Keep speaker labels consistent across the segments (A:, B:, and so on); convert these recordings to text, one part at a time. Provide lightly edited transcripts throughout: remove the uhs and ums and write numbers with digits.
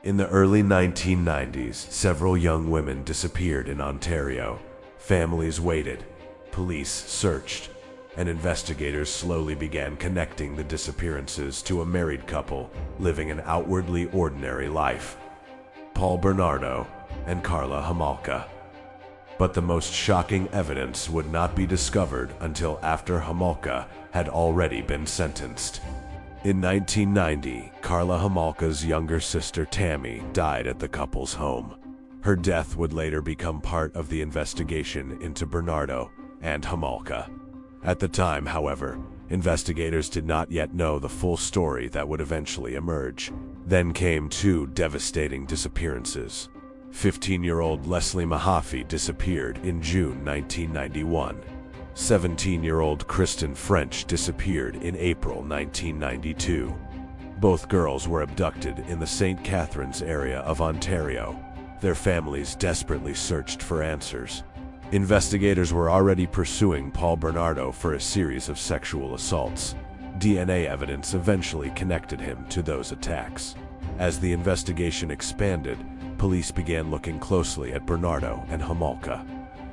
A: In the early 1990s, several young women disappeared in Ontario. Families waited, police searched, and investigators slowly began connecting the disappearances to a married couple living an outwardly ordinary life: Paul Bernardo and Karla Homolka. But the most shocking evidence would not be discovered until after Homolka had already been sentenced. In 1990, Karla Homolka's younger sister Tammy died at the couple's home. Her death would later become part of the investigation into Bernardo and Homolka. At the time, however, investigators did not yet know the full story that would eventually emerge. Then came two devastating disappearances. 15-year-old Leslie Mahaffey disappeared in June 1991. 17-year-old Kristen French disappeared in April 1992. Both girls were abducted in the St. Catharines area of Ontario. Their families desperately searched for answers. Investigators were already pursuing Paul Bernardo for a series of sexual assaults. DNA evidence eventually connected him to those attacks. As the investigation expanded, police began looking closely at Bernardo and Homolka.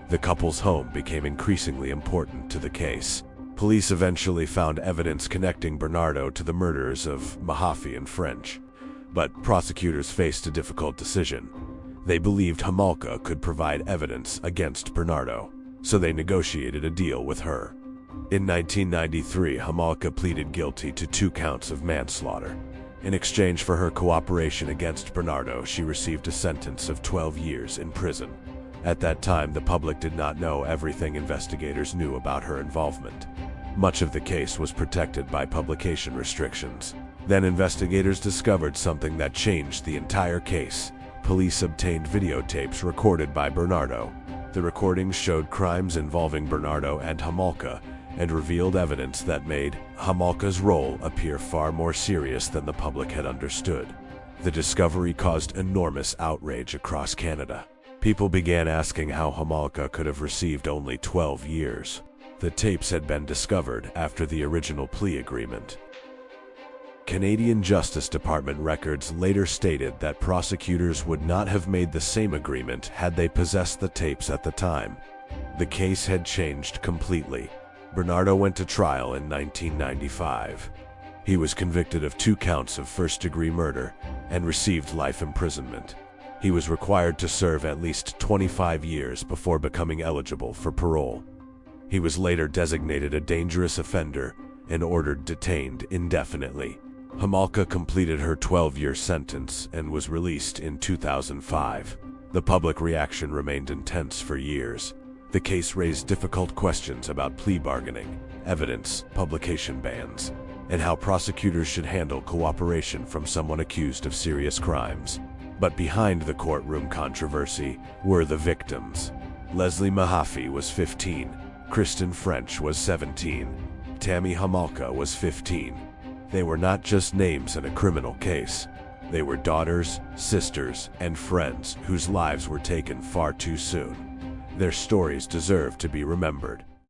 A: The couple's home became increasingly important to the case. Police eventually found evidence connecting Bernardo to the murders of Mahaffey and French. But prosecutors faced a difficult decision. They believed Homolka could provide evidence against Bernardo, so they negotiated a deal with her. In 1993, Homolka pleaded guilty to 2 counts of manslaughter. In exchange for her cooperation against Bernardo, she received a sentence of 12 years in prison. At that time, the public did not know everything investigators knew about her involvement. Much of the case was protected by publication restrictions. Then investigators discovered something that changed the entire case. Police obtained videotapes recorded by Bernardo. The recordings showed crimes involving Bernardo and Homolka and revealed evidence that made Homolka's role appear far more serious than the public had understood. The discovery caused enormous outrage across Canada. People began asking how Homolka could have received only 12 years. The tapes had been discovered after the original plea agreement. Canadian Justice Department records later stated that prosecutors would not have made the same agreement had they possessed the tapes at the time. The case had changed completely. Bernardo went to trial in 1995. He was convicted of 2 counts of first-degree murder and received life imprisonment. He was required to serve at least 25 years before becoming eligible for parole. He was later designated a dangerous offender and ordered detained indefinitely. Homolka completed her 12-year sentence and was released in 2005. The public reaction remained intense for years. The case raised difficult questions about plea bargaining, evidence, publication bans, and how prosecutors should handle cooperation from someone accused of serious crimes. But behind the courtroom controversy were the victims. Leslie Mahaffey was 15. Kristen French was 17. Tammy Homolka was 15. They were not just names in a criminal case. They were daughters, sisters, and friends whose lives were taken far too soon. Their stories deserve to be remembered.